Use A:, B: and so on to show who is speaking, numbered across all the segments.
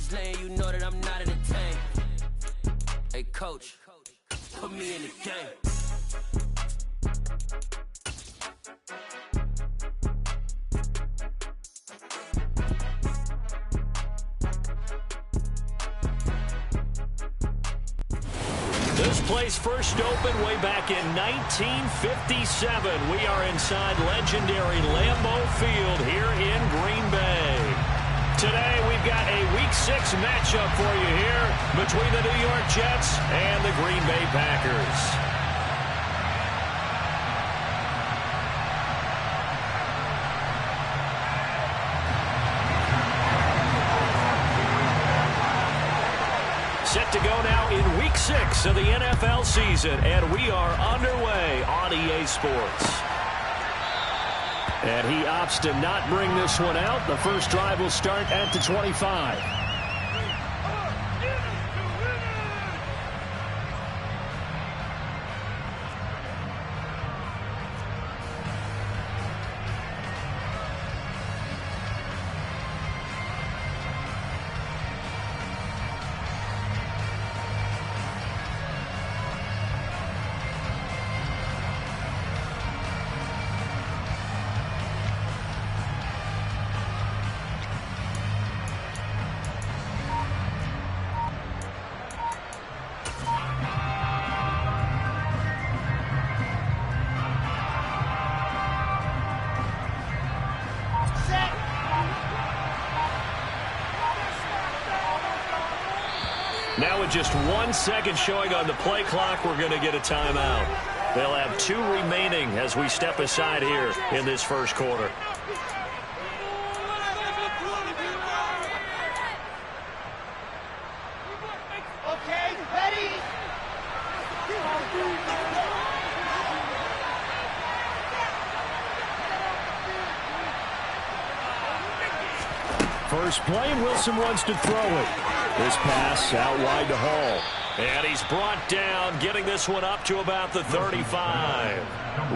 A: this lane, you know that I'm not in the tank. Hey, coach, put me in the game.
B: This place first opened way back in 1957. We are inside legendary Lambeau Field here in Green Bay. Today we've got a Week 6 matchup for you here between the New York Jets and the Green Bay Packers. Set to go now in Week 6 of the NFL season, and we are underway on EA Sports. And he opts to not bring this one out. The first drive will start at the 25. Now with just 1 second showing on the play clock, we're going to get a timeout. They'll have 2 remaining as we step aside here in this first quarter.
C: Okay, ready?
B: First play, and Wilson wants to throw it. This pass out wide to Hall. And he's brought down, getting this one up to about the 35.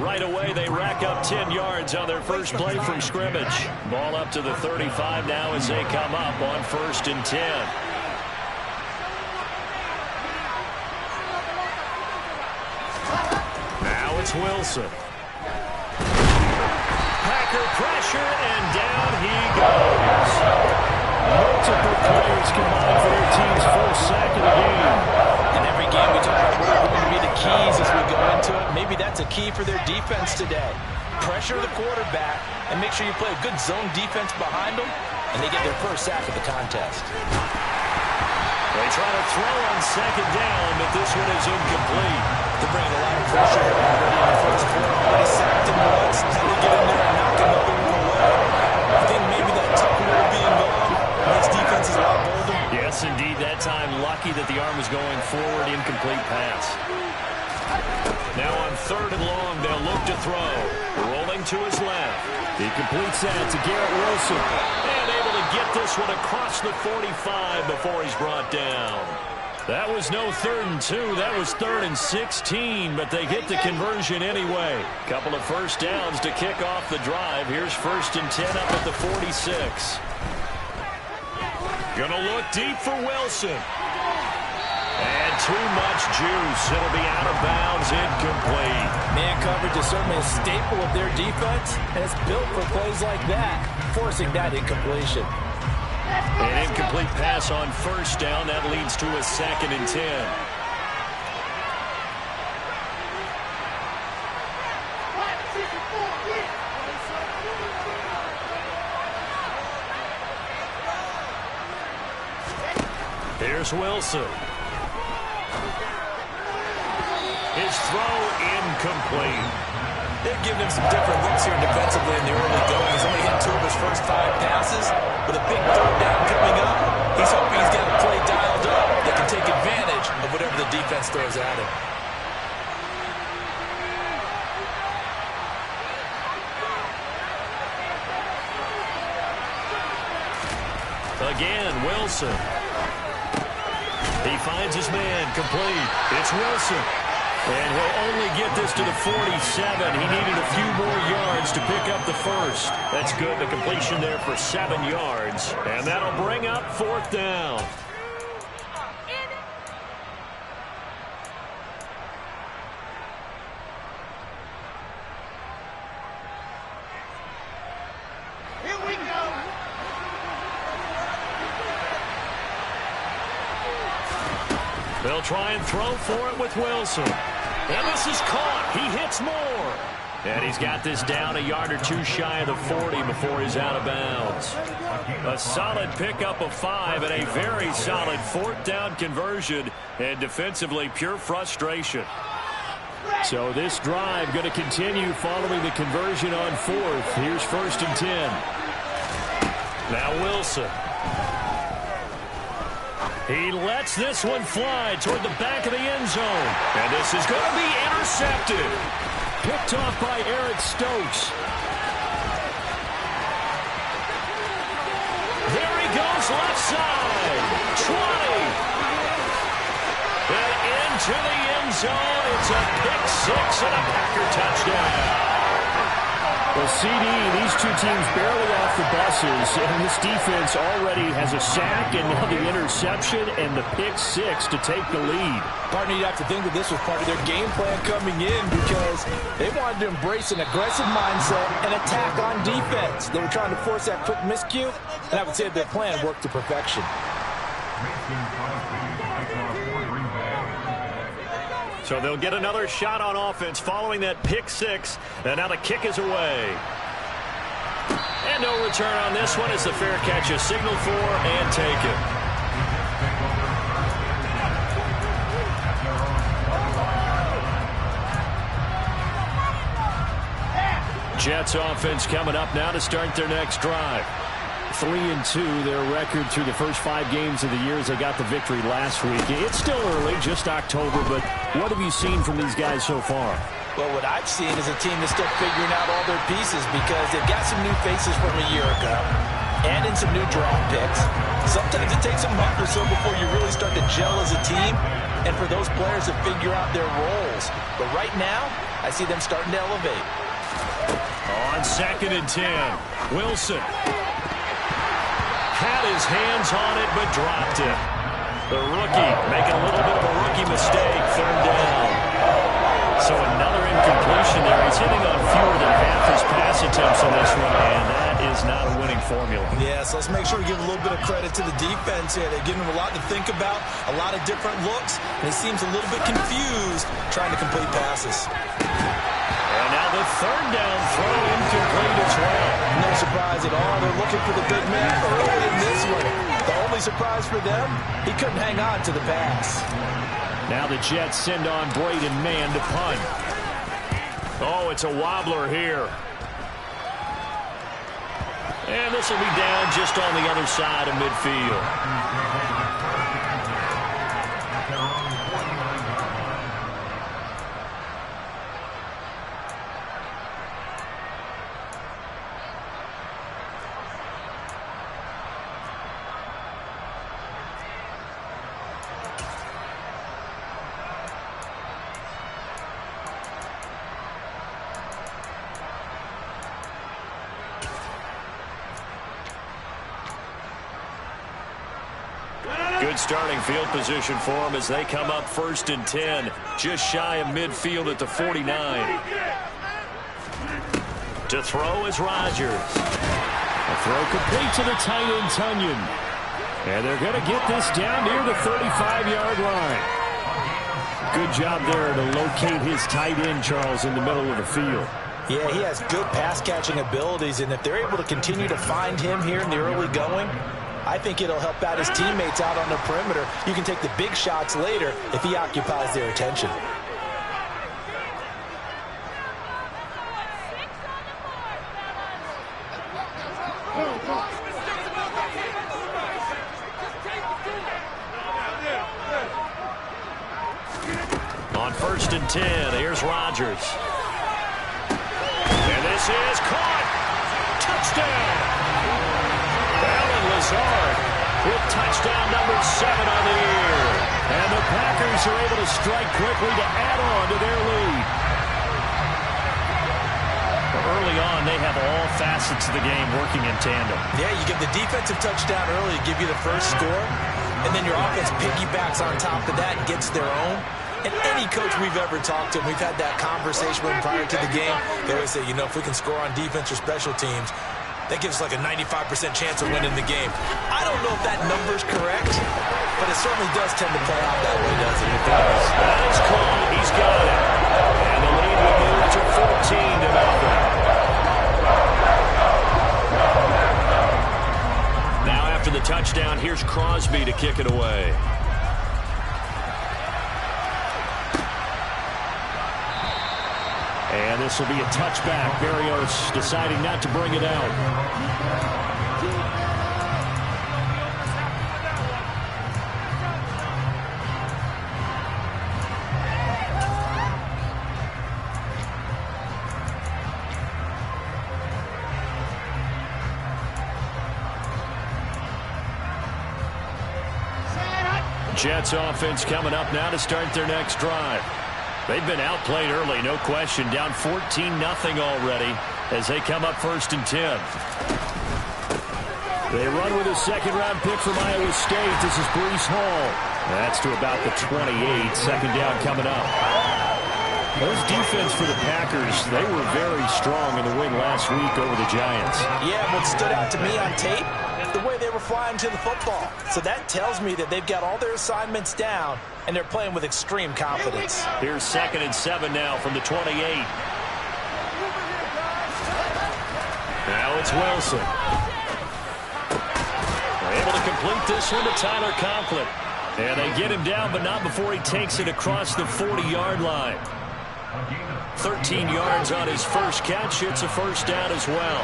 B: Right away, they rack up 10 yards on their first play from scrimmage. Ball up to the 35 now as they come up on 1st and 10. Now it's Wilson. Packer pressure, and down he goes. Multiple players combined for their team's first sack of the game.
D: In every game we talk about what are going to be the keys as we go into it. Maybe that's a key for their defense today. Pressure the quarterback and make sure you play a good zone defense behind them, and they get their first sack of the contest.
B: They try to throw on 2nd down, but this one is incomplete.
D: They're bringing a lot of pressure already in the first quarter. Already sacked him once. Now they get in there and knock another one away. I think maybe that Tucker being gone makes defenses a lot bolder.
B: Yes, indeed. That time, lucky that the arm was going forward. Incomplete pass. Now on 3rd and long, they'll look to throw. Rolling to his left. He completes that to Garrett Wilson. And able to get this one across the 45 before he's brought down. That was no 3rd and 2. That was 3rd and 16, but they get the conversion anyway. Couple of first downs to kick off the drive. Here's 1st and 10 up at the 46. Gonna look deep for Wilson. And too much juice. It'll be out of bounds, incomplete.
D: Man coverage is certainly a staple of their defense, and it's built for plays like that, forcing that incompletion.
B: An incomplete pass on 1st down. That leads to a 2nd and 10. Here's Wilson. His throw incomplete.
D: They've given him some different looks here defensively in the early going. He's only hit 2 of his first 5 passes. With a big 3rd down coming up, he's hoping he's got a play dialed up that can take advantage of whatever the defense throws at him.
B: Again, Wilson. He finds his man complete. It's Wilson. And he'll only get this to the 47. He needed a few more yards to pick up the first. That's good. The completion there for 7 yards. And that'll bring up 4th down.
C: Here we go.
B: They'll try and throw for it with Wilson. And this is caught. He hits more. And he's got this down a yard or two shy of the 40 before he's out of bounds. A solid pickup of 5 and a very solid 4th down conversion. And defensively, pure frustration. So this drive going to continue following the conversion on 4th. Here's 1st and 10. Now Wilson. He lets this one fly toward the back of the end zone. And this is going to be intercepted. Picked off by Eric Stokes. There he goes, left side. 20. And into the end zone. It's a pick 6 and a Packer touchdown. Well, CD, these two teams barely off the buses, and this defense already has a sack and now the interception and the pick 6 to take the lead.
D: Partner, you'd have to think that this was part of their game plan coming in because they wanted to embrace an aggressive mindset and attack on defense. They were trying to force that quick miscue, and I would say their plan worked to perfection.
B: So they'll get another shot on offense following that pick 6. And now the kick is away. And no return on this one as the fair catch is signaled for and taken. Jets offense coming up now to start their next drive. 3-2, their record through the first 5 games of the year as they got the victory last week. It's still early, just October, but what have you seen from these guys so far?
D: Well, what I've seen is a team that's still figuring out all their pieces because they've got some new faces from a year ago and in some new draft picks. Sometimes it takes a month or so before you really start to gel as a team and for those players to figure out their roles. But right now, I see them starting to elevate.
B: On 2nd and 10, Wilson. Had his hands on it, but dropped it. The rookie making a little bit of a rookie mistake, 3rd down. So another incompletion there. He's hitting on fewer than half his pass attempts in this one, and that is not a winning formula.
E: Yes, let's make sure we give a little bit of credit to the defense here. They're giving him a lot to think about, a lot of different looks, and he seems a little bit confused trying to complete passes.
B: And now the 3rd down throw incomplete as well.
E: No surprise at all. They're looking for the big man early in this one. The only surprise for them, he couldn't hang on to the pass.
B: Now the Jets send on Braden Mann to punt. Oh, it's a wobbler here. And this will be down just on the other side of midfield. Good starting field position for them as they come up 1st and 10, just shy of midfield at the 49. To throw is Rodgers. A throw complete to the tight end, Tunyon. And they're going to get this down near the 35-yard line. Good job there to locate his tight end, Charles, in the middle of the field.
E: Yeah, he has good pass-catching abilities, and if they're able to continue to find him here in the early going, I think it'll help out his teammates out on the perimeter. You can take the big shots later if he occupies their attention.
B: On 1st and 10, here's Rodgers. And this is caught. Touchdown. Allen Lazard with touchdown number 7 on the year. And the Packers are able to strike quickly to add on to their lead. Early on, they have all facets of the game working in tandem.
E: Yeah, you give the defensive touchdown early to give you the first score, and then your offense piggybacks on top of that and gets their own. And any coach we've ever talked to, we've had that conversation with them prior to the game, they always say, you know, if we can score on defense or special teams, that gives us like a 95% chance of winning the game. I don't know if that number's correct, but it certainly does tend to play out that way, doesn't it? It does.
B: That is called. He's got it. And the lead will move to 14-0. Now after the touchdown, here's Crosby to kick it away. And this will be a touchback. Berrios deciding not to bring it out. Jets offense coming up now to start their next drive. They've been outplayed early, no question. Down 14-0 already as they come up 1st and 10. They run with a second-round pick from Iowa State. This is Breece Hall. That's to about the 28. Second down coming up. Those defense for the Packers, they were very strong in the win last week over the Giants.
E: Yeah, what stood out to me on tape, the way they were flying to the football. So that tells me that they've got all their assignments down, and they're playing with extreme confidence.
B: Here's 2nd and 7 now from the 28. Now it's Wilson. They're able to complete this one to Tyler Conklin. And they get him down, but not before he takes it across the 40-yard line. 13 yards on his first catch. It's a first down as well.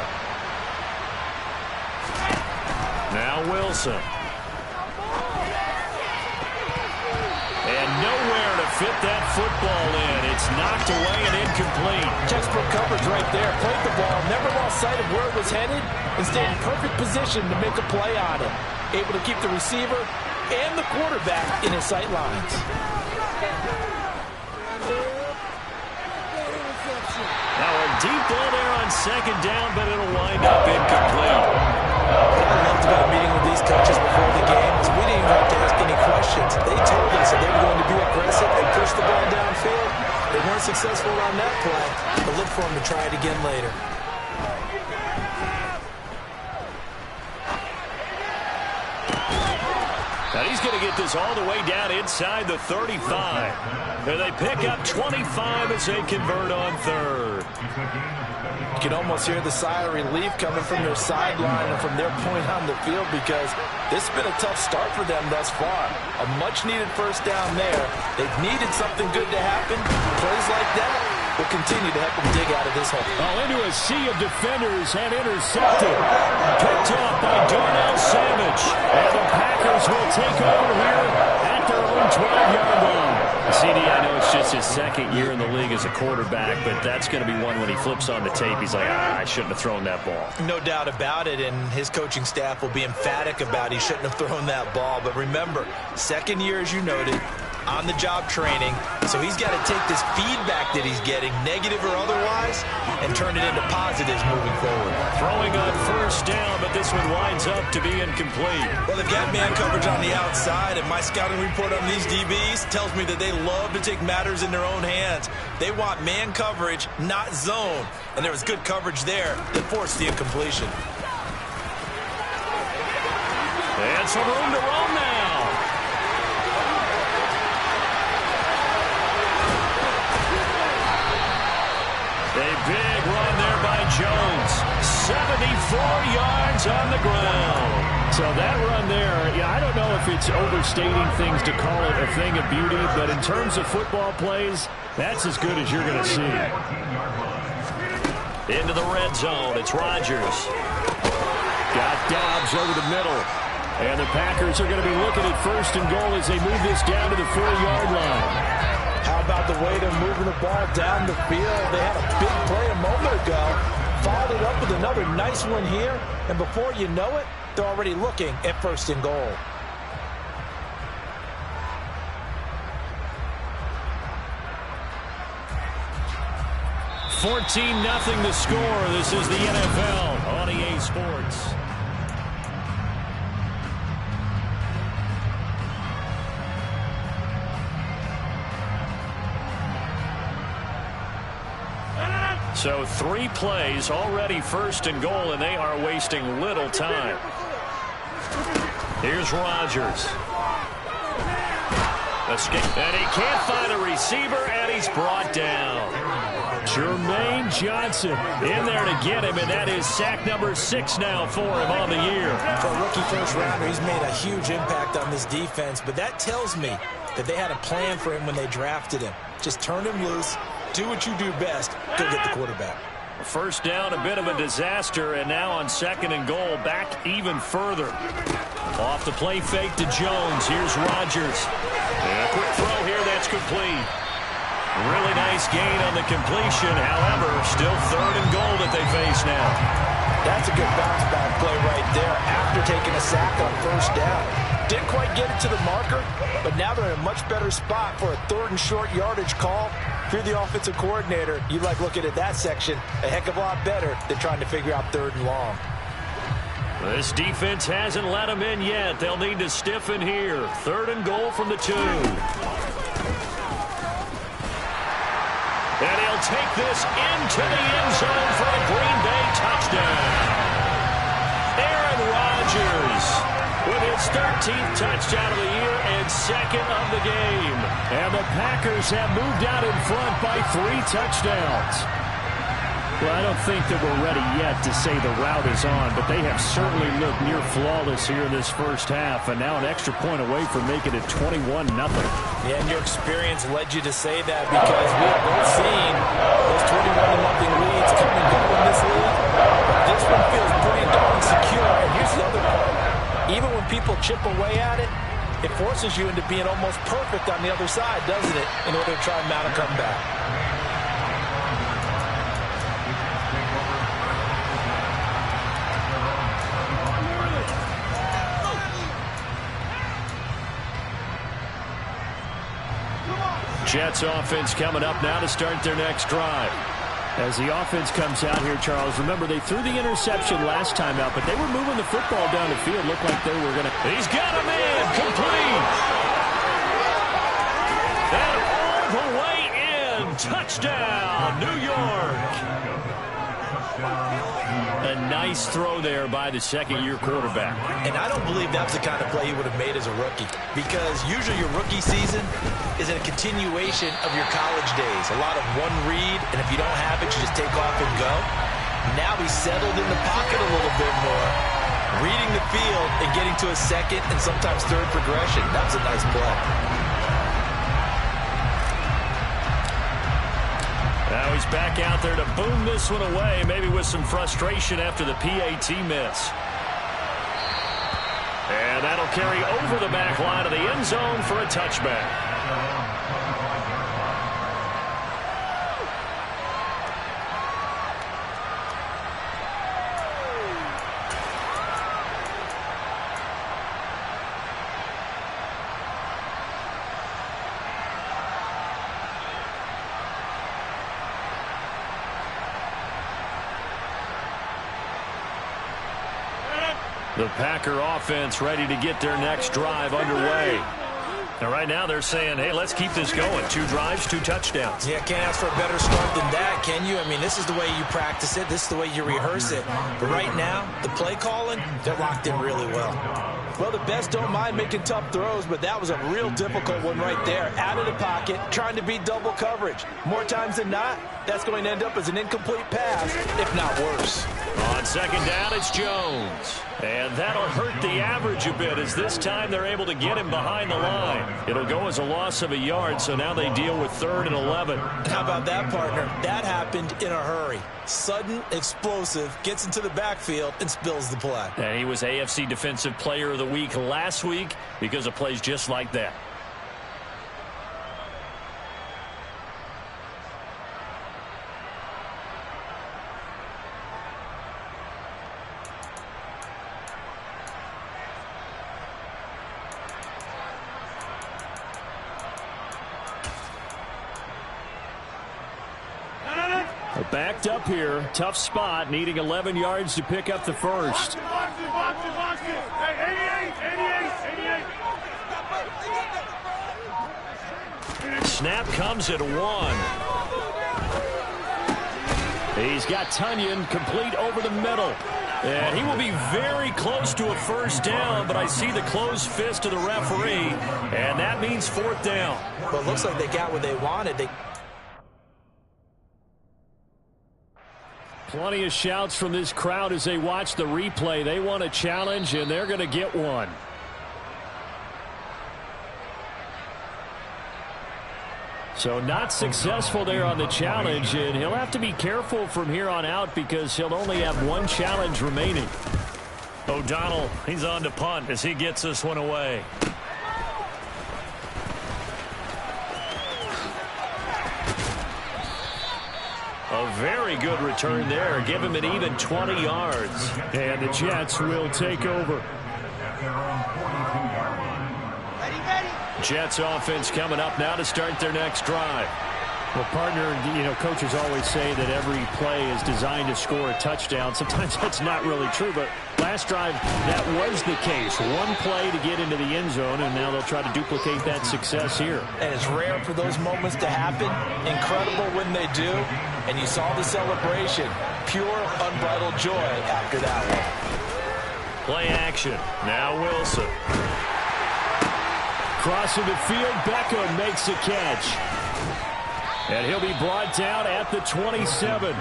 B: Now Wilson. And nowhere to fit that football in. It's knocked away and incomplete.
E: Textbook coverage right there. Played the ball, never lost sight of where it was headed, and stayed in perfect position to make a play on it. Able to keep the receiver and the quarterback in his sight lines.
B: Now a deep ball there on second down, but it'll wind up incomplete.
E: What I loved about meeting with these coaches before the game is we didn't even have to ask any questions. They told us that they were going to be aggressive and push the ball downfield. They weren't successful on that play, but look for them to try it again later.
B: Now he's going to get this all the way down inside the 35. And they pick up 25 as they convert on 3rd.
E: You can almost hear the sigh of relief coming from their sideline and from their point on the field, because this has been a tough start for them thus far. A much-needed first down there. They've needed something good to happen. Plays like that will continue to help them dig out of this hole.
B: Oh, into a sea of defenders and intercepted. Picked off by Darnell Savage. And the Packers will take over here at their own 12-yard line. CD, I know it's just his second year in the league as a quarterback, but that's going to be one when he flips on the tape. He's like, I shouldn't have thrown that ball.
E: No doubt about it, and his coaching staff will be emphatic about he shouldn't have thrown that ball. But remember, second year, as you noted, on-the-job training, so he's got to take this feedback that he's getting, negative or otherwise, and turn it into positives moving forward.
B: Throwing on first down, but this one winds up to be incomplete.
E: Well, they've got man coverage on the outside, and my scouting report on these DBs tells me that they love to take matters in their own hands. They want man coverage, not zone, and there was good coverage there that forced the incompletion.
B: And some room to roam now. A big run there by Jones. 74 yards on the ground. So that run there, yeah, I don't know if it's overstating things to call it a thing of beauty, but in terms of football plays, that's as good as you're going to see. Into the red zone, it's Rodgers. Got Dobbs over the middle. And the Packers are going to be looking at 1st and goal as they move this down to the 4-yard line.
E: How about the way they're moving the ball down the field? They had a big play a moment ago, followed it up with another nice one here, and before you know it, they're already looking at 1st and goal.
B: 14-0 the score. This is the NFL on EA Sports. So 3 plays already first and goal, and they are wasting little time. Here's Rodgers. Escape, and he can't find a receiver, and he's brought down. Jermaine Johnson in there to get him, and that is sack number 6 now for him on the year.
E: For a rookie first-rounder, he's made a huge impact on this defense, but that tells me that they had a plan for him when they drafted him. Just turn him loose, do what you do best, go get the quarterback.
B: First down, a bit of a disaster, and now on 2nd and goal, back even further. Off the play fake to Jones. Here's Rodgers. And a quick throw here, that's complete. Really nice gain on the completion. However, still 3rd and goal that they face now.
E: That's a good bounce-back play right there after taking a sack on 1st down. Didn't quite get it to the marker, but now they're in a much better spot for a 3rd and short yardage call. If you're the offensive coordinator, you like looking at that section a heck of a lot better than trying to figure out 3rd and long.
B: This defense hasn't let them in yet. They'll need to stiffen here. 3rd and goal from the 2. And he'll take this into the end zone for a Green Bay touchdown. Aaron Rodgers with his 13th touchdown of the year and 2nd of the game. And the Packers have moved out in front by 3 touchdowns. Well, I don't think that we're ready yet to say the route is on, but they have certainly looked near flawless here in this first half, and now an extra point away from making it 21-0.
E: Yeah, and your experience led you to say that because we have both seen those 21-0 leads come and go in this league. This one feels pretty darn secure, and here's the other part. Even when people chip away at it, it forces you into being almost perfect on the other side, doesn't it, in order to try and mount a comeback.
B: Jets offense coming up now to start their next drive. As the offense comes out here, Charles, remember they threw the interception last time out, but they were moving the football down the field. Looked like they were going to. He's got him in, complete. And all the way in, touchdown, New York. A nice throw there by the 2nd-year quarterback.
E: And I don't believe that's the kind of play he would have made as a rookie, because usually your rookie season is a continuation of your college days. A lot of one read, and if you don't have it, you just take off and go. Now he's settled in the pocket a little bit more, reading the field and getting to a 2nd and sometimes 3rd progression. That was a nice play.
B: Now he's back out there to boom this one away, maybe with some frustration after the PAT miss. And that'll carry over the back line of the end zone for a touchback. The Packer offense ready to get their next drive underway. And right now they're saying, hey, let's keep this going. 2 drives, 2 touchdowns.
E: Yeah, can't ask for a better start than that, can you? I mean, this is the way you practice it. This is the way you rehearse it. But right now, the play calling, they're locked in really well. Well, the best don't mind making tough throws, but that was a real difficult one right there. Out of the pocket, trying to beat double coverage. More times than not, that's going to end up as an incomplete pass, if not worse.
B: On 2nd down, it's Jones. And that'll hurt the average a bit, as this time they're able to get him behind the line. It'll go as a loss of a yard, so now they deal with 3rd and 11.
E: How about that, partner? That happened in a hurry. Sudden, explosive, gets into the backfield and spills the play.
B: And he was AFC Defensive Player of the Week last week because of plays just like that. Backed up here. Tough spot. Needing 11 yards to pick up the first.
C: Hey, 88.
B: Snap comes at 1. He's got Tonyan complete over the middle. And he will be very close to a first down, but I see the closed fist of the referee, and that means 4th down.
E: Well, it looks like they got what they wanted.
B: Plenty of shouts from this crowd as they watch the replay. They want a challenge, and they're going to get one. So not successful there on the challenge, and he'll have to be careful from here on out because he'll only have one challenge remaining. O'Donnell, he's on to punt as he gets this one away. A very good return there. Give him an even 20 yards. And the Jets will take over. Jets offense coming up now to start their next drive. Well, partner, coaches always say that every play is designed to score a touchdown. Sometimes that's not really true, but last drive, that was the case. One play to get into the end zone, and now they'll try to duplicate that success here.
E: And it's rare for those moments to happen. Incredible when they do. And you saw the celebration. Pure, unbridled joy after that one.
B: Play action. Now Wilson. Crossing the field, Beckham makes a catch. And he'll be brought down at the 27.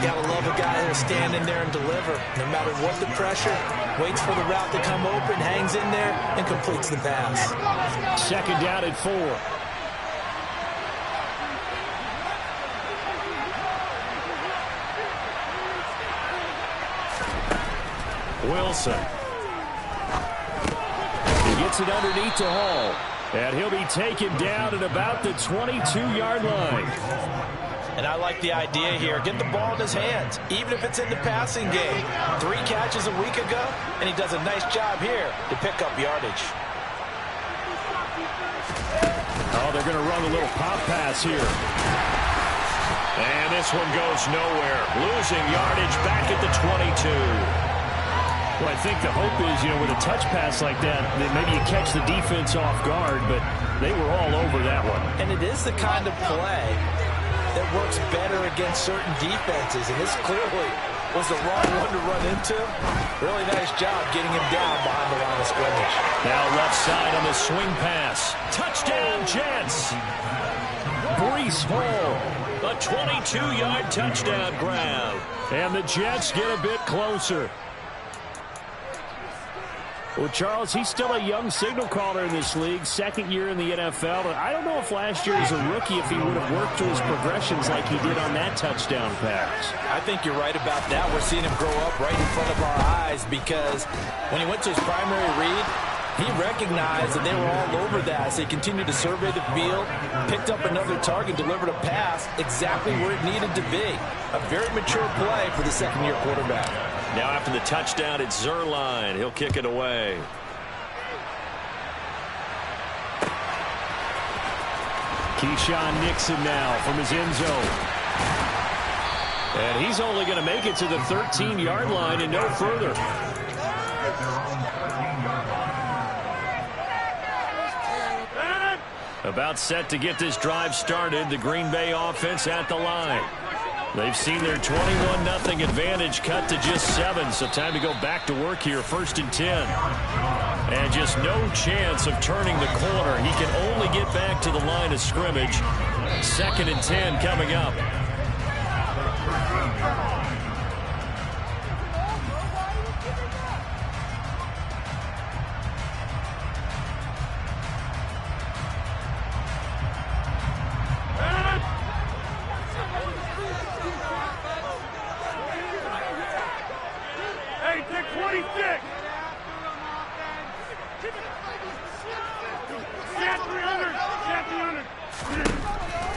E: Gotta love a guy who'll stand in there and deliver. No matter what the pressure, waits for the route to come open, hangs in there, and completes the pass.
B: 2nd down at 4. Wilson. He gets it underneath to Hall. And he'll be taken down at about the 22-yard line.
E: And I like the idea here. Get the ball in his hands, even if it's in the passing game. 3 catches a week ago, and he does a nice job here to pick up yardage.
B: Oh, they're going to run a little pop pass here. And this one goes nowhere. Losing yardage back at the 22. Well, I think the hope is, with a touch pass like that maybe you catch the defense off guard, but they were all over that one.
E: And it is the kind of play that works better against certain defenses, and this clearly was the wrong one to run into. Really nice job getting him down behind the line of scrimmage.
B: Now left side on the swing pass. Touchdown, Jets! Breece Hall, a 22-yard touchdown grab. And the Jets get a bit closer. Well, Charles, he's still a young signal caller in this league, 2nd year in the NFL. But I don't know if last year as a rookie if he would have worked through his progressions like he did on that touchdown pass.
E: I think you're right about that. We're seeing him grow up right in front of our eyes because when he went to his primary read, he recognized that they were all over that. So he continued to survey the field, picked up another target, delivered a pass exactly where it needed to be. A very mature play for the 2nd-year quarterback.
B: Now after the touchdown, it's Zuerlein. He'll kick it away. Keyshawn Nixon now from his end zone. And he's only going to make it to the 13-yard line and no further. About set to get this drive started. The Green Bay offense at the line. They've seen their 21-0 advantage cut to just 7, so time to go back to work here, 1st and 10. And just no chance of turning the corner. He can only get back to the line of scrimmage. 2nd and 10 coming up.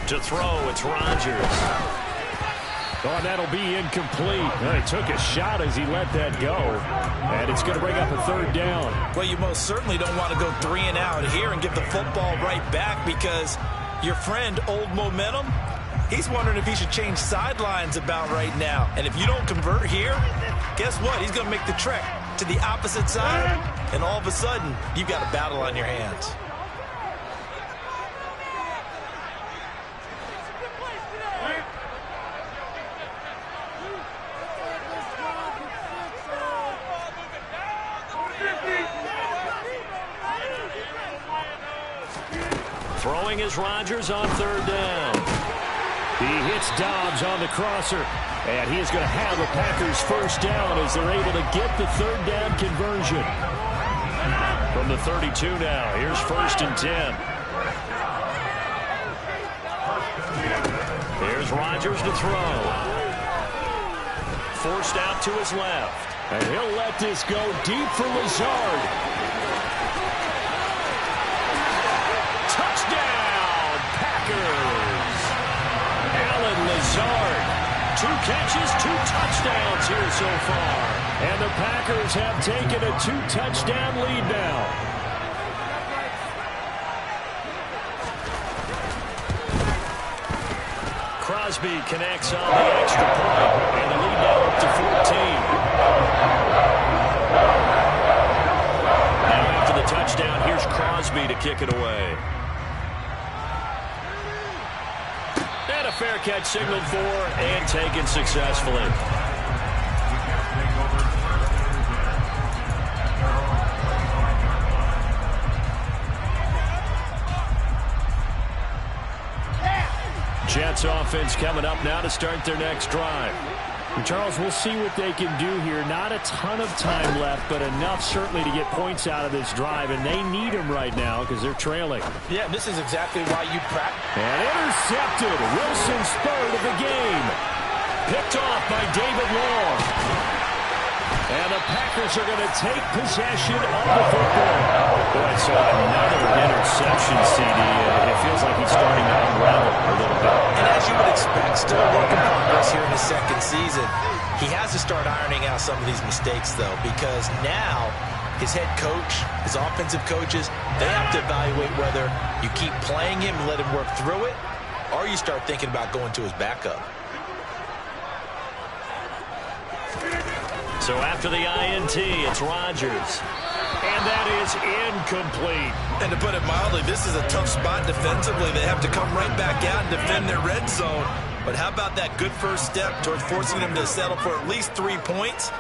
B: To throw, it's Rodgers. Oh, that'll be incomplete. Well, he took a shot as he let that go. And it's going to bring up a 3rd down.
E: Well, you most certainly don't want to go 3 and out here and get the football right back because your friend, Old Momentum, He's wondering if he should change sidelines about right now. And if you don't convert here, guess what? He's going to make the trek to the opposite side, and all of a sudden, you've got a battle on your hands.
B: Throwing is Rodgers on third down. He hits Dobbs on the crosser, and he is going to have the Packers first down as they're able to get the third down conversion. From the 32 now, here's 1st and 10. Here's Rodgers to throw. Forced out to his left, and he'll let this go deep for Lazard. Touchdown, Packers! Allen Lazard, 2 catches, 2 touchdowns here so far. And the Packers have taken a 2-touchdown lead now. Crosby connects on the extra point, and the lead now up to 14. Now after the touchdown, here's Crosby to kick it away. And a fair catch signaled for and taken successfully. Jets offense coming up now to start their next drive.
F: And Charles, we'll see what they can do here. Not a ton of time left, but enough certainly to get points out of this drive, and they need them right now because they're trailing.
E: Yeah, this is exactly why you practice.
B: And intercepted. Wilson's third of the game. Picked off by David Long. And the Packers are going to take possession of the football. Boy, so another interception, CD. It feels like he's starting to unravel a little bit.
E: And as you would expect, still a work in progress here in his second season. He has to start ironing out some of these mistakes, though, because now his head coach, his offensive coaches, they have to evaluate whether you keep playing him and let him work through it, or you start thinking about going to his backup.
B: So after the INT, it's Rodgers. And that is incomplete.
E: And to put it mildly, this is a tough spot defensively. They have to come right back out and defend their red zone. But how about that good first step towards forcing them to settle for at least 3 points?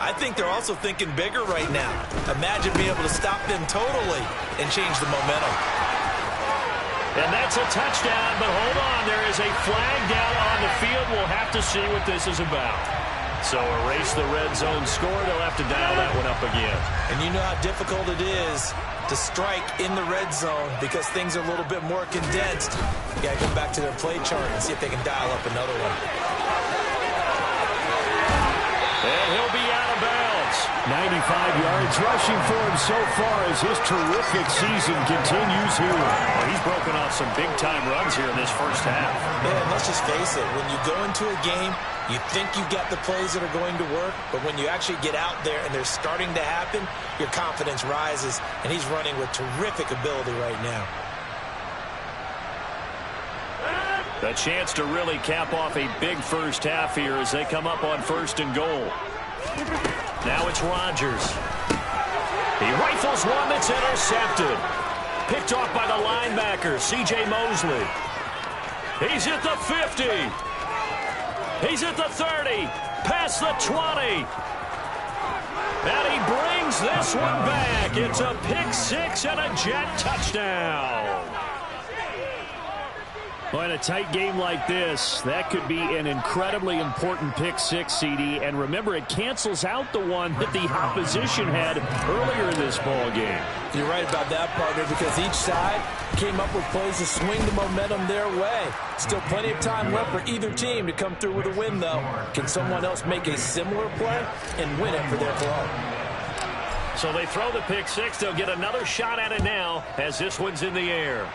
E: I think they're also thinking bigger right now. Imagine being able to stop them totally and change the momentum.
B: And that's a touchdown, but hold on. There is a flag down on the field. We'll have to see what this is about. So erase the red zone score. They'll have to dial that one up again.
E: And you know how difficult it is to strike in the red zone because things are a little bit more condensed. You got to go back to their play chart and see if they can dial up another one.
B: And he'll be out of bounds.
F: 95 yards rushing for him so far as his terrific season continues here.
B: Well, he's broken off some big-time runs here in this first half.
E: Yeah, and let's just face it. When you go into a game, you think you've got the plays that are going to work, but when you actually get out there and they're starting to happen, your confidence rises, and he's running with terrific ability right now.
B: A chance to really cap off a big first half here as they come up on 1st and goal. Now it's Rodgers. He rifles one that's intercepted. Picked off by the linebacker, C.J. Mosley. He's at the 50. He's at the 30. Past the 20. And he brings this one back. It's a pick six and a Jet touchdown.
F: Well, in a tight game like this, that could be an incredibly important pick six, CD. And remember, it cancels out the one that the opposition had earlier in this ball game.
E: You're right about that, partner, because each side came up with plays to swing the momentum their way. Still plenty of time left for either team to come through with a win, though. Can someone else make a similar play and win it for their club?
B: So they throw the pick six. They'll get another shot at it now as this one's in the air.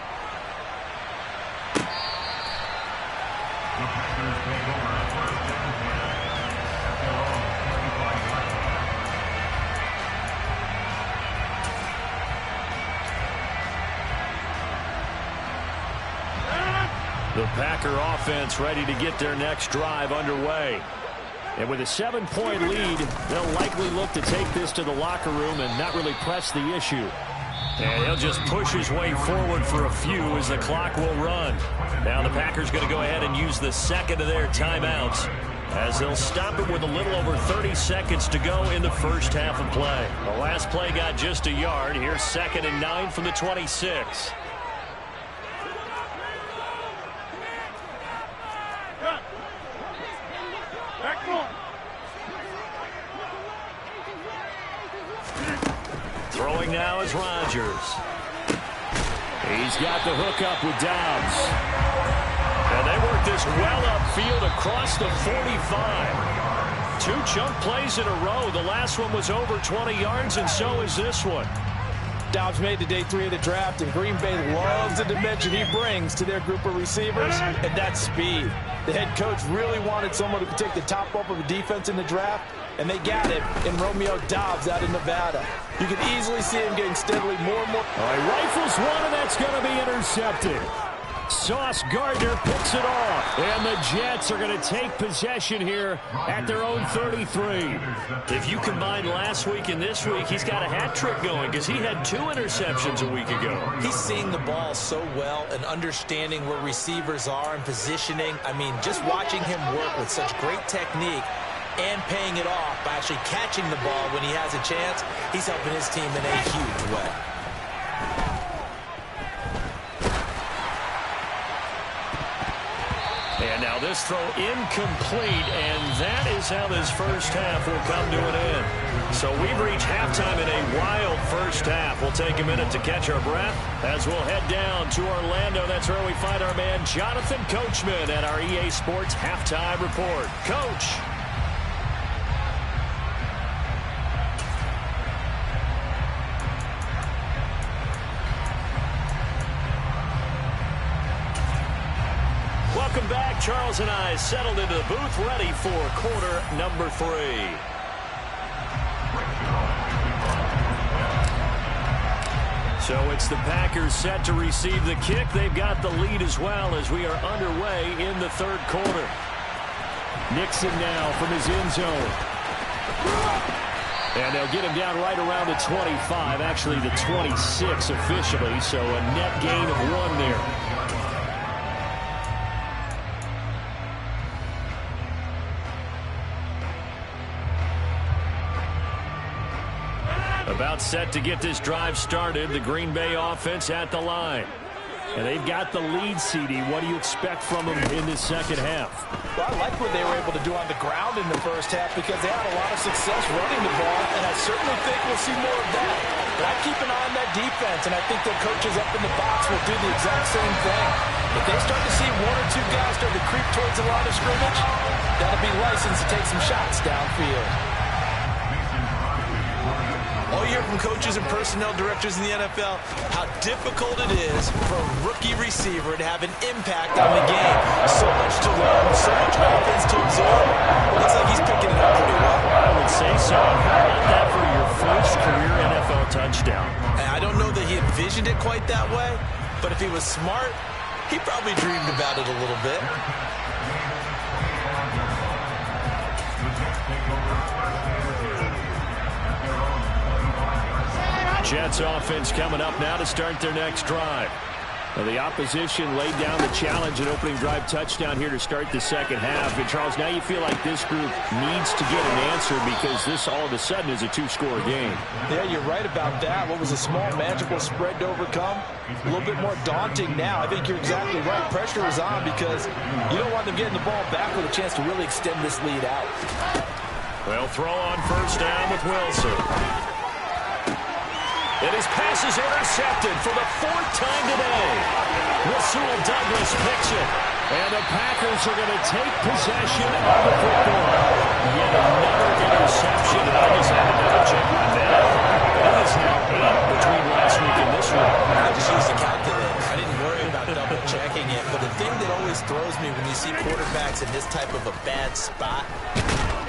F: The Packer offense ready to get their next drive underway. And with a 7-point lead, they'll likely look to take this to the locker room and not really press the issue. And he'll just push his way forward for a few as the clock will run. Now the Packers going to go ahead and use the second of their timeouts as they'll stop it with a little over 30 seconds to go in the first half of play. The last play got just a yard. Here's 2nd and 9 from the 26. Throwing now is Rodgers. He's got the hook up with Dobbs. And they work this well upfield across the 45. 2 chunk plays in a row. The last one was over 20 yards, and so is this one.
E: Dobbs made the day 3 of the draft, and Green Bay loves the dimension he brings to their group of receivers, and that's speed. The head coach really wanted someone who could take the top off of the defense in the draft, and they got it in Romeo Dobbs out of Nevada. You can easily see him getting steadily more and more.
F: All right, rifles one, and that's going to be intercepted. Sauce Gardner picks it off, and the Jets are going to take possession here at their own 33. If you combine last week and this week, he's got a hat trick going because he had 2 interceptions a week ago.
E: He's seeing the ball so well and understanding where receivers are and positioning. I mean, just watching him work with such great technique and paying it off by actually catching the ball when he has a chance, he's helping his team in a huge way.
F: And now this throw incomplete, and that is how this first half will come to an end. So we've reached halftime in a wild first half. We'll take a minute to catch our breath as we'll head down to Orlando. That's where we find our man Jonathan Coachman at our EA Sports Halftime Report. Coach. Welcome back. Charles and I settled into the booth, ready for quarter number 3. So it's the Packers set to receive the kick. They've got the lead as well as we are underway in the third quarter. Nixon now from his end zone. And they'll get him down right around the 25, actually the 26 officially, so a net gain of 1 there. About set to get this drive started. The Green Bay offense at the line. And they've got the lead, CD. What do you expect from them in this second half?
E: Well, I like what they were able to do on the ground in the first half because they had a lot of success running the ball, and I certainly think we'll see more of that. But I keep an eye on that defense, and I think their coaches up in the box will do the exact same thing. If they start to see 1 or 2 guys start to creep towards the line of scrimmage, that'll be licensed to take some shots downfield.
D: All you hear from coaches and personnel directors in the NFL, how difficult it is for a rookie receiver to have an impact on the game. So much to learn, so much offense to absorb. Looks like he's picking it up pretty well.
F: I would say so. How about that for your first career NFL touchdown?
D: And I don't know that he envisioned it quite that way, but if he was smart, he probably dreamed about it a little bit.
F: Jets offense coming up now to start their next drive. Now the opposition laid down the challenge and opening drive touchdown here to start the second half. And Charles, now you feel like this group needs to get an answer because this all of a sudden is a 2-score game.
E: Yeah, you're right about that. What was a small, manageable spread to overcome? A little bit more daunting now. I think you're exactly right. Pressure is on because you don't want them getting the ball back with a chance to really extend this lead out.
F: Well, throw on first down with Wilson. And his pass is intercepted for the 4th time today. Rasul Douglas picks it. And the Packers are going to take possession of the football. Yet another interception. And I just had to double check my math. That is now 8 between last week and this week.
D: I just used a calculator. I didn't worry about double checking it. But the thing that always throws me when you see quarterbacks in this type of a bad spot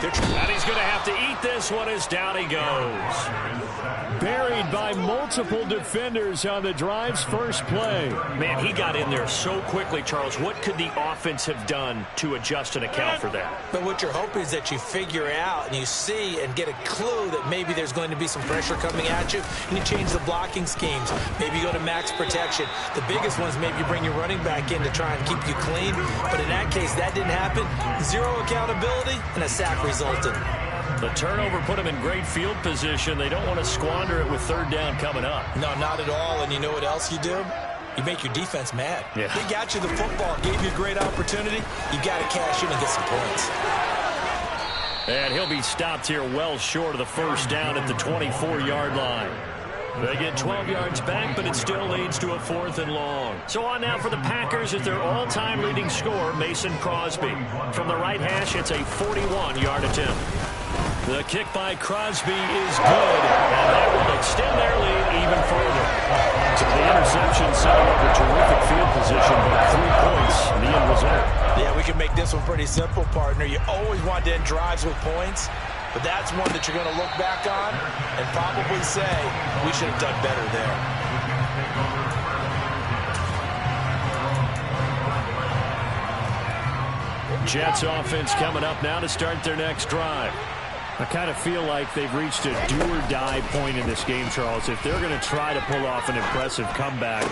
F: And he's going to have to eat this one as down he goes. Buried by multiple defenders on the drive's first play.
B: Man, he got in there so quickly, Charles. What could the offense have done to adjust and account for that?
E: But what you're hoping is that you figure out and you see and get a clue that maybe there's going to be some pressure coming at you, and you change the blocking schemes. Maybe you go to max protection. The biggest ones, maybe you bring your running back in to try and keep you clean. But in that case, that didn't happen. Zero accountability, and a sack resulted.
F: The turnover put them in great field position. They don't want to squander it with third down coming up.
E: No, not at all. And you know what else you do? You make your defense mad.
F: Yeah.
E: They got you the football, gave you a great opportunity. You got to cash in and get some points.
F: And he'll be stopped here well short of the first down at the 24-yard line. They get 12 yards back, but it still leads to a 4th and long. So on now for the Packers is their all-time leading scorer, Mason Crosby. From the right hash, it's a 41-yard attempt. The kick by Crosby is good, and that will extend their lead even further. So the interception setting up a terrific field position, but 3 points in the end result.
E: Yeah, we can make this one pretty simple, partner. You always want to end drives with points, but that's one that you're going to look back on and probably say, we should have done better there.
F: Jets offense coming up now to start their next drive. I kind of feel like they've reached a do-or-die point in this game, Charles. If they're going to try to pull off an impressive comeback,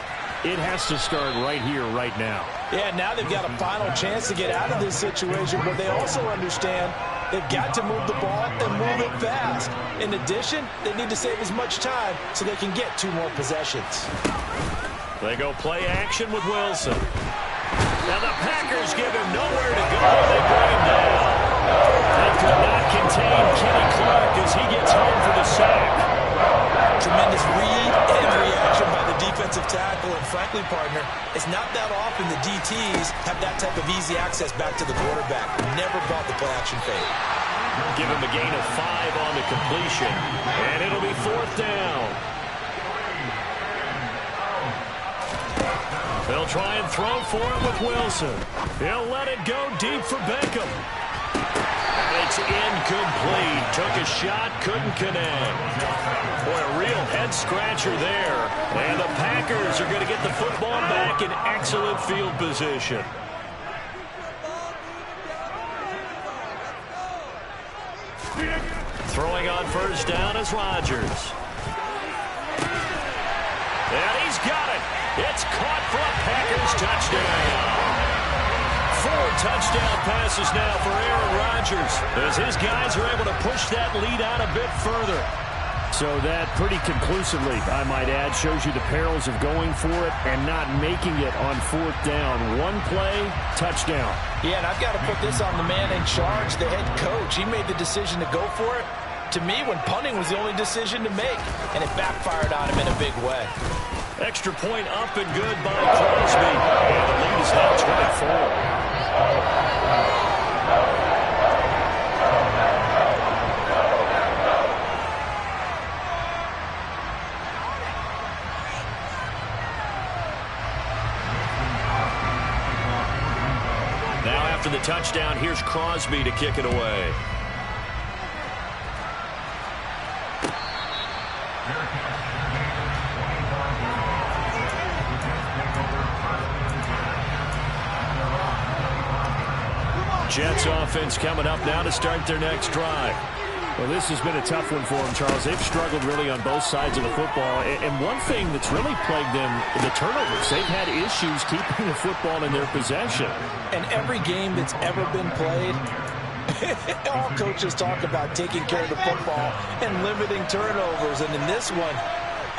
F: it has to start right here, right now.
E: Yeah, now they've got a final chance to get out of this situation, but they also understand they've got to move the ball and move it fast. In addition, they need to save as much time so they can get 2 more possessions.
F: They go play action with Wilson. Now the Packers give him nowhere to go. They bring him down. They could not contain Kenny Clark as he gets home for the sack.
E: Tremendous read and reaction by the defensive tackle. And frankly, partner, it's not that often the DTs have that type of easy access back to the quarterback. Never brought the play action fade.
F: Give him a gain of 5 on the completion. And it'll be 4th down. They'll try and throw for it with Wilson. He'll let it go deep for Beckham. And it's incomplete. Took a shot, couldn't connect. Boy, a real head-scratcher there. And the Packers are going to get the football back in excellent field position. Throwing on first down is Rodgers. And he's got it. It's caught for a Packers touchdown. 4 touchdown passes now for Aaron Rodgers as his guys are able to push that lead out a bit further. So that pretty conclusively, I might add, shows you the perils of going for it and not making it on 4th down. 1 play, touchdown.
E: Yeah, and I've got to put this on the man in charge, the head coach. He made the decision to go for it. To me, when punting was the only decision to make, and it backfired on him in a big way.
F: Extra point up and good by Crosby. And the lead is now 24. Now after the touchdown, here's Crosby to kick it away. Jets offense coming up now to start their next drive. Well, this has been a tough one for them, Charles. They've struggled really on both sides of the football. And one thing that's really plagued them, the turnovers. They've had issues keeping the football in their possession.
E: And every game that's ever been played, all coaches talk about taking care of the football and limiting turnovers. And in this one,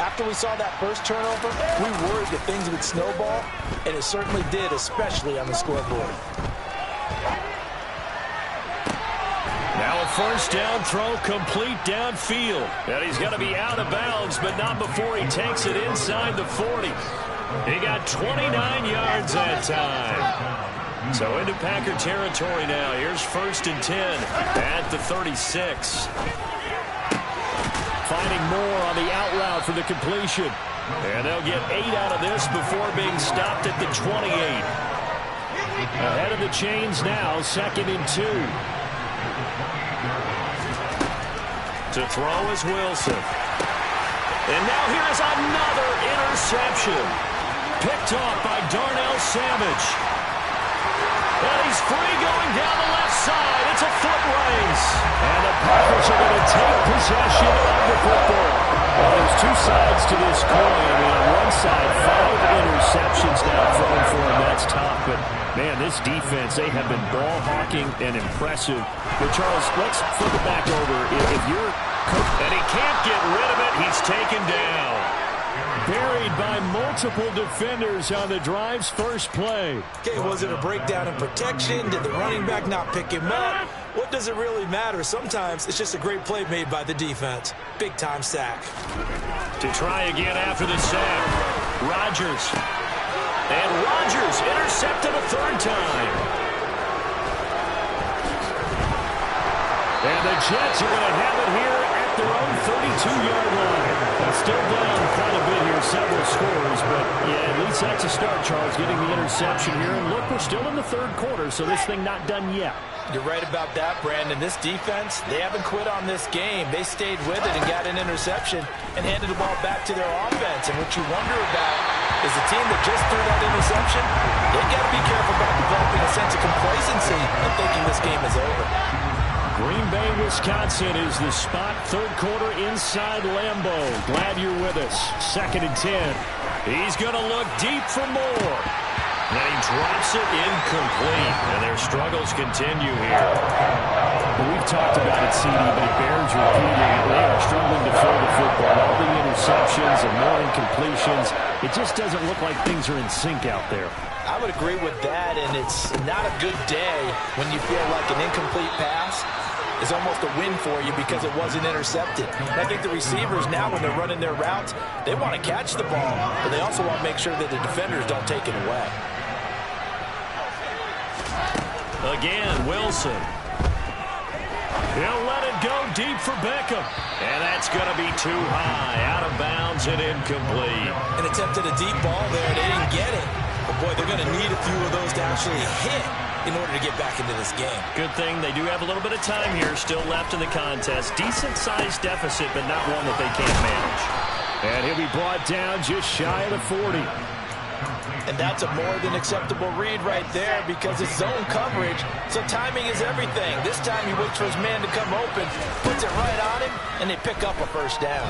E: after we saw that first turnover, we worried that things would snowball, and it certainly did, especially on the scoreboard.
F: Now a first down throw complete downfield. And he's going to be out of bounds, but not before he takes it inside the 40. He got 29 yards that time. So into Packer territory now. Here's 1st and 10 at the 36. Finding Moore on the out route for the completion. And they'll get 8 out of this before being stopped at the 28. Ahead of the chains now, 2nd and 2.
B: To throw is Wilson. And now here is another interception. Picked off by Darnell Savage. And he's free going down the left side. It's a foot race. And the Packers are going to take possession of the football. Well, there's two sides to this coin. I mean, on one side, 5 interceptions now thrown for him. That's tough. But, man, this defense, they have been ball hawking and impressive. But, Charles, let's flip it back over. If you're coach, and he can't get rid of it, he's taken down. Buried by multiple defenders on the drive's first play.
E: Okay, was it a breakdown in protection? Did the running back not pick him up? What does it really matter? Sometimes it's just a great play made by the defense. Big-time sack.
B: To try again after the sack, Rodgers. And Rodgers intercepted a third time. And the Jets are going to have it here at their own 32-yard line. Still down quite a bit here, several scores, but yeah, at least that's a start, Charles, getting the interception here. And look, we're still in the third quarter, so this thing not done yet.
E: You're right about that, Brandon. This defense, they haven't quit on this game. They stayed with it and got an interception and handed the ball back to their offense. And what you wonder about is the team that just threw that interception, they've got to be careful about developing a sense of complacency and thinking this game is over.
B: Green Bay, Wisconsin is the spot. Third quarter inside Lambeau. Glad you're with us. 2nd and 10. He's going to look deep for more. And he drops it incomplete. And their struggles continue here.
F: Well, we've talked about it, CD, but it bears repeating. They are struggling to throw the football. All the interceptions and more incompletions. It just doesn't look like things are in sync out there.
E: I would agree with that, and it's not a good day when you feel like an incomplete pass is almost a win for you because it wasn't intercepted. And I think the receivers now, when they're running their routes, they want to catch the ball, but they also want to make sure that the defenders don't take it away.
B: Again, Wilson. He'll let it go deep for Beckham. And that's going to be too high, out of bounds and incomplete.
E: And attempted a deep ball there, they didn't get it. But boy, they're going to need a few of those to actually hit in order to get back into this game.
B: Good thing they do have a little bit of time here still left in the contest. Decent-sized deficit, but not one that they can't manage.
F: And he'll be brought down just shy of the 40.
E: And that's a more than acceptable read right there because it's zone coverage, so timing is everything. This time he waits for his man to come open, puts it right on him, and they pick up a first down.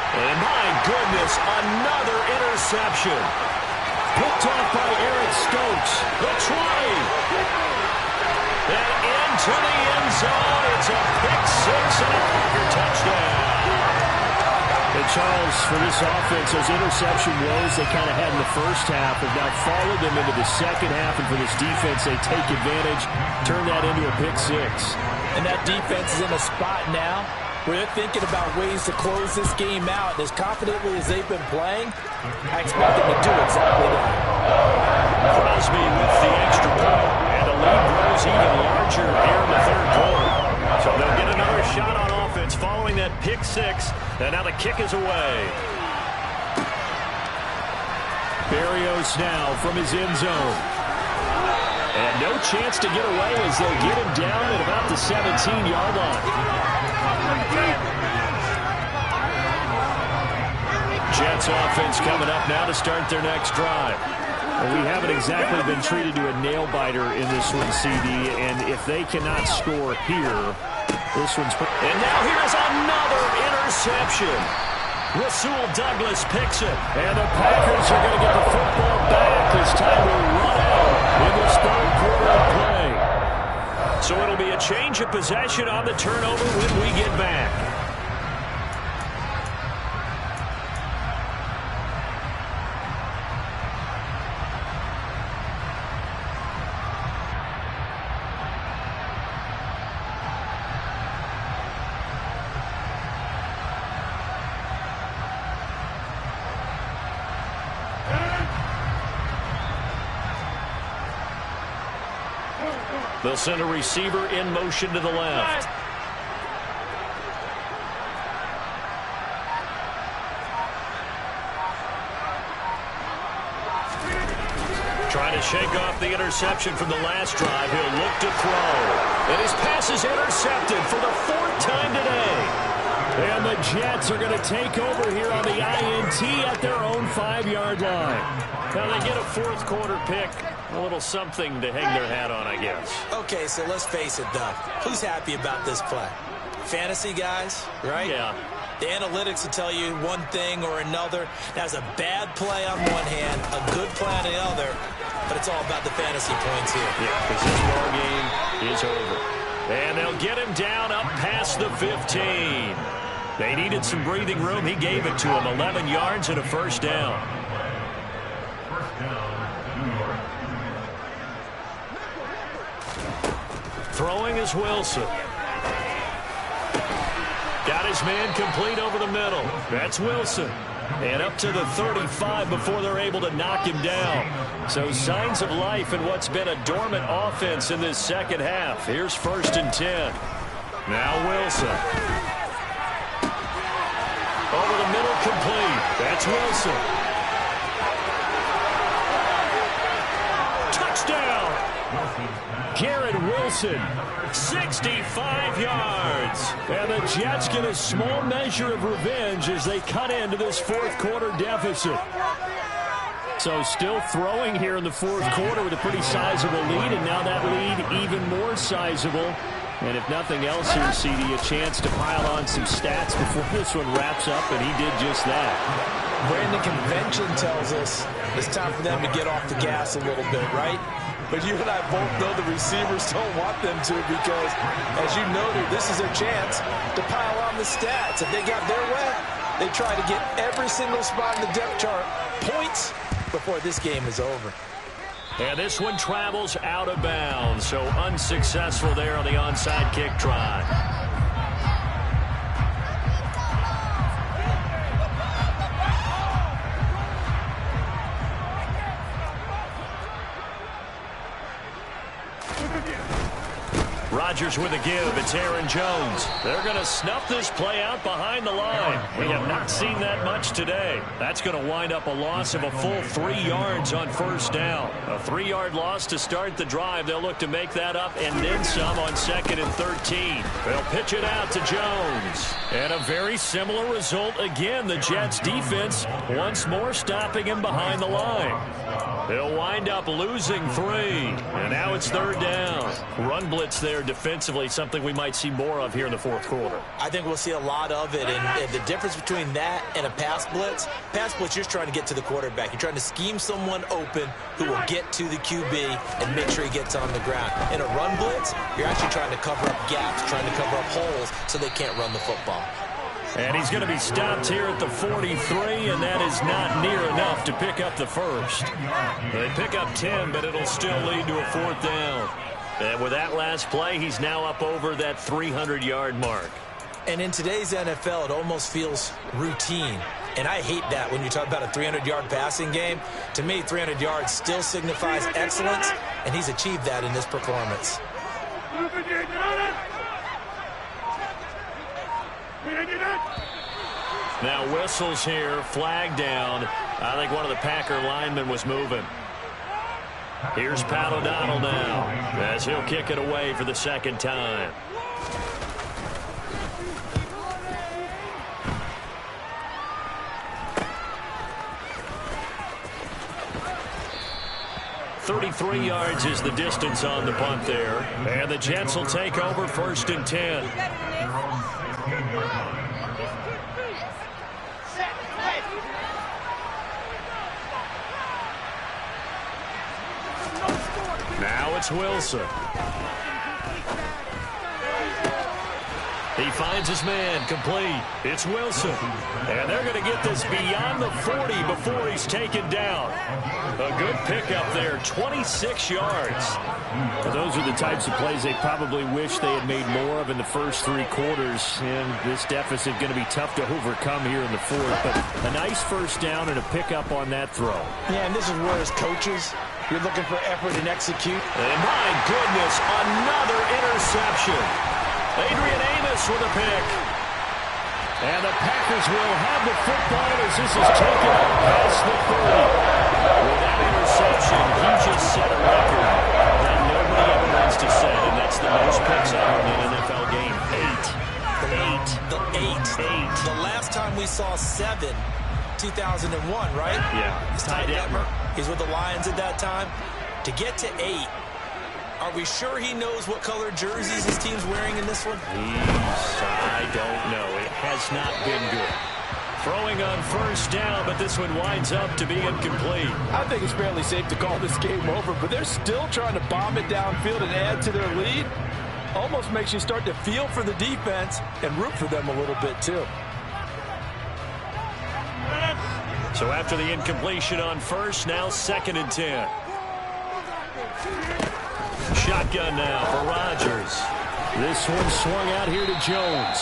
B: And my goodness, another interception. Picked off by Eric Stokes. The try. And into the end zone. It's a pick six and a Packer touchdown.
F: And Charles, for this offense, those interception woes they kind of had in the first half have now followed them into the second half. And for this defense, they take advantage, turn that into a pick six.
E: And that defense is in a spot now where they're thinking about ways to close this game out. As confidently as they've been playing, I expect them to do exactly that.
B: Crosby with the extra point, and the lead grows even larger here in the third quarter. So they'll get another shot on offense following that pick six, and now the kick is away.
F: Berrios now from his end zone. And no chance to get away as they'll get him down at about the 17-yard line.
B: Jets offense coming up now to start their next drive.
F: Well, we haven't exactly been treated to a nail-biter in this one, CD, and if they cannot score here, this one's...
B: And now here's another interception. Rasul Douglas picks it.
F: And the Packers are going to get the football back as time will run out in this third quarter of play.
B: So it'll be a change of possession on the turnover when we get back. They'll send a receiver in motion to the left.
F: Trying to shake off the interception from the last drive. He'll look to throw. And his pass is intercepted for the 4th time today. And the Jets are going to take over here on the INT at their own 5-yard line. Now they get a 4th quarter pick. A little something to hang their hat on, I guess.
E: Okay, so let's face it, Doug. Who's happy about this play? Fantasy guys, right?
F: Yeah.
E: The analytics will tell you one thing or another. That's a bad play on one hand, a good play on the other, but it's all about the fantasy points here.
F: Yeah, because this ball game is over. And they'll get him down up past the 15. They needed some breathing room. He gave it to him. 11 yards and a first down. Throwing is Wilson. Got his man complete over the middle. That's Wilson. And up to the 35 before they're able to knock him down. So signs of life in what's been a dormant offense in this second half. Here's 1st and 10. Now Wilson. Over the middle, complete. That's Wilson. Touchdown! Garrett Wilson, 65 yards. And the Jets get a small measure of revenge as they cut into this 4th quarter deficit. So still throwing here in the 4th quarter with a pretty sizable lead, and now that lead even more sizable. And if nothing else here, CD, a chance to pile on some stats before this one wraps up, and he did just that.
E: Brandon, convention tells us it's time for them to get off the gas a little bit, right? But you and I both know the receivers don't want them to because, as you noted, this is their chance to pile on the stats. If they got their way, they try to get every single spot in the depth chart points before this game is over.
F: And this one travels out of bounds, so unsuccessful there on the onside kick try. Rodgers with a give. It's Aaron Jones. They're going to snuff this play out behind the line. We have not seen that much today. That's going to wind up a loss of a full 3 yards on 1st down. A 3-yard loss to start the drive. They'll look to make that up and then some on 2nd and 13. They'll pitch it out to Jones. And a very similar result again. The Jets defense once more stopping him behind the line. They'll wind up losing 3. And now it's 3rd down. Run blitz there defensively, something we might see more of here in the 4th quarter.
E: I think we'll see a lot of it. And the difference between that and a pass blitz, you're trying to get to the quarterback. You're trying to scheme someone open who will get to the QB and make sure he gets on the ground. In a run blitz, you're actually trying to cover up gaps, trying to cover up holes so they can't run the football.
F: And he's going to be stopped here at the 43, and that is not near enough to pick up the first. They pick up 10, but it'll still lead to a 4th down. And with that last play, he's now up over that 300-yard mark.
E: And in today's NFL, it almost feels routine. And I hate that when you talk about a 300-yard passing game. To me, 300 yards still signifies excellence, and he's achieved that in this performance.
F: Now whistles here, flag down. I think one of the Packer linemen was moving. Here's Pat O'Donnell now as he'll kick it away for the 2nd time. .33 yards is the distance on the punt there. And the Jets will take over 1st and 10. Now it's Wilson. He finds his man, complete. It's Wilson. And they're going to get this beyond the 40 before he's taken down. A good pickup there, 26 yards.
B: Well, those are the types of plays they probably wish they had made more of in the first 3 quarters. And this deficit going to be tough to overcome here in the 4th. But a nice first down and a pickup on that throw.
E: Yeah, and this is where as coaches, you're looking for effort and execute.
F: And my goodness, another interception. Adrian Amos with a pick. And the Packers will have the football as this is taken up past the 30. With that interception, he just set a record that nobody ever wants to set, and that's the most picks ever in an NFL game. 8.
E: The last time we saw 7, 2001, right?
F: Yeah.
E: It's Ty Detmer. He's with the Lions at that time. To get to 8, are we sure he knows what color jerseys his team's wearing in this one?
F: I don't know. It has not been good. Throwing on first down, but this one winds up to be incomplete.
E: I think it's fairly safe to call this game over, but they're still trying to bomb it downfield and add to their lead. Almost makes you start to feel for the defense and root for them a little bit, too.
F: So after the incompletion on first, now 2nd and 10. Shotgun now for Rodgers. This one swung out here to Jones.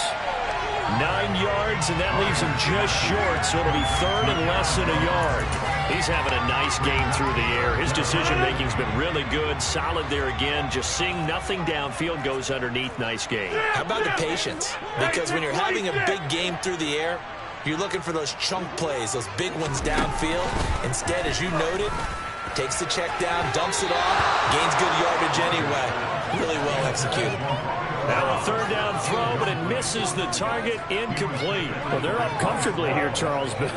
F: 9 yards, and that leaves him just short, so it'll be 3rd and less than a yard. He's having a nice game through the air. His decision-making's been really good, solid there again. Just seeing nothing downfield goes underneath. Nice game.
E: How about the patience? Because when you're having a big game through the air, you're looking for those chunk plays, those big ones downfield. Instead, as you noted, takes the check down, dumps it off, gains good yardage anyway. Really well executed.
F: Now a 3rd down throw, but it misses the target, incomplete. Well, they're up comfortably here, Charles, but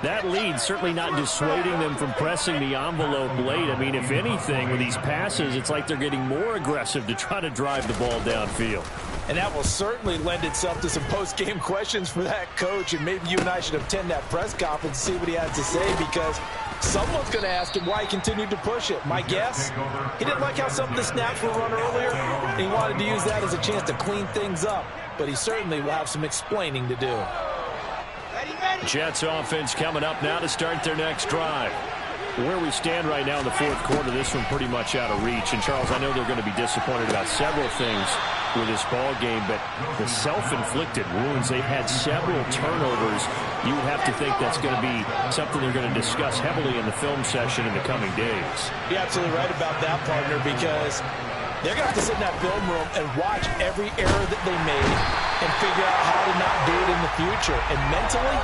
F: that lead certainly not dissuading them from pressing the envelope late. I mean, if anything, with these passes, it's like they're getting more aggressive to try to drive the ball downfield.
E: And that will certainly lend itself to some post-game questions for that coach, and maybe you and I should attend that press conference and see what he has to say, because someone's going to ask him why he continued to push it. My guess, he didn't like how some of the snaps were run earlier, and he wanted to use that as a chance to clean things up, but he certainly will have some explaining to do.
F: Jets offense coming up now to start their next drive. Where we stand right now in the 4th quarter, this one pretty much out of reach. And, Charles, I know they're going to be disappointed about several things with this ball game, but the self-inflicted wounds, they've had several turnovers. You have to think that's going to be something they're going to discuss heavily in the film session in the coming days.
E: You're absolutely right about that, partner, because they're going to have to sit in that film room and watch every error that they made and figure out how to not do it in the future. And mentally,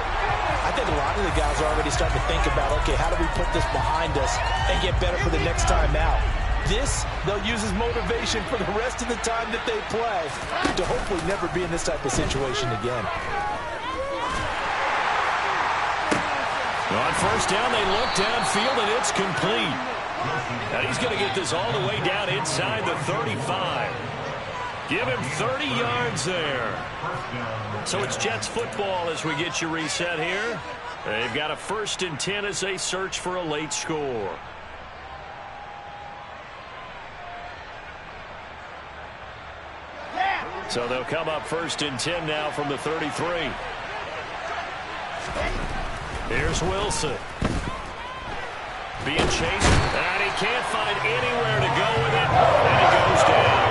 E: I think a lot of the guys are already starting to think about, okay, how do we put this behind us and get better for the next time out? This, they'll use as motivation for the rest of the time that they play to hopefully never be in this type of situation again.
F: On first down, they look downfield, and it's complete. And he's going to get this all the way down inside the 35. Give him 30 yards there. So it's Jets football as we get you reset here. They've got a 1st and 10 as they search for a late score. So they'll come up 1st and 10 now from the 33. Here's Wilson. Being chased, and he can't find anywhere to go with it, and he goes down.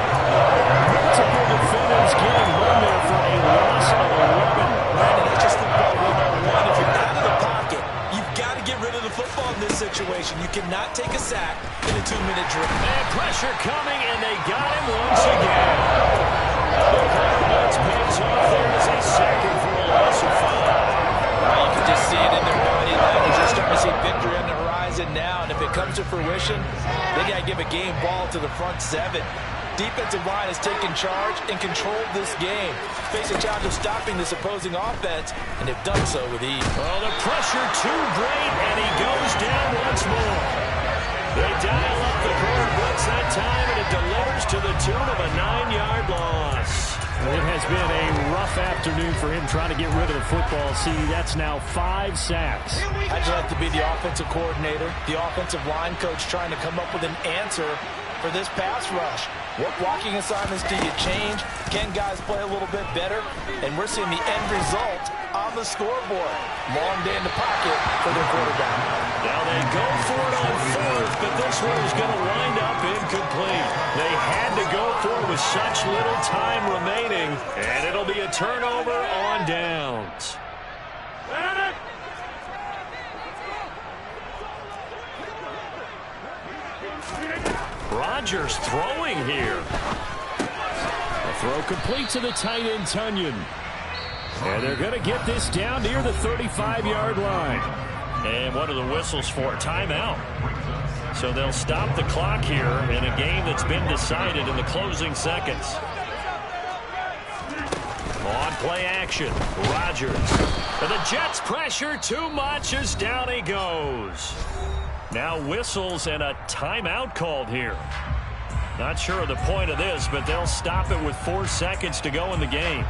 F: Multiple defenders getting home there for a loss of 11.
E: Brandon, that's just football 101. If you're out of the pocket, you've got to get rid of the football in this situation. You cannot take a sack in a 2-minute drill.
F: And pressure coming, and they got him once again. The Cardinals pays off there as they sack him for a loss of 5.
E: You can just see it in their body language. You're starting to see victory on the horizon now, and if it comes to fruition, they got to give a game ball to the front 7. Defensive line has taken charge and controlled this game. Face a challenge of stopping this opposing offense, and they've done so with ease.
F: Oh, the pressure too great, and he goes down once more. They dial up the quarter blitz that time, and it delivers to the tune of a 9-yard loss. It has been a rough afternoon for him trying to get rid of the football. See, that's now 5 sacks.
E: I'd like to be the offensive coordinator, the offensive line coach trying to come up with an answer for this pass rush. What blocking assignments do you change? Can guys play a little bit better? And we're seeing the end result on the scoreboard. Long day in the pocket for their quarterback.
F: Now they go for it on 4th, but this one is going to wind up incomplete. They had to go for it with such little time remaining, and it'll be a turnover on downs. Rodgers throwing here. A throw complete to the tight end, Tunyon. And they're going to get this down near the 35-yard line. And what are the whistles for? Timeout. So they'll stop the clock here in a game that's been decided in the closing seconds. On play action, Rodgers. And the Jets pressure too much as down he goes. Now whistles and a timeout called here. Not sure of the point of this, but they'll stop it with 4 seconds to go in the game.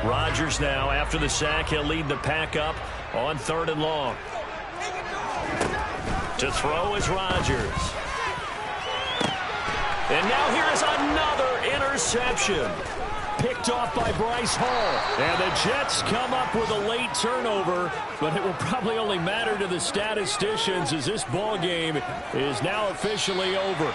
F: Rodgers now, after the sack, he'll lead the pack up on 3rd and long. To throw is Rodgers. And now here is another interception. Picked off by Bryce Hall. And the Jets come up with a late turnover, but it will probably only matter to the statisticians as this ball game is now officially over.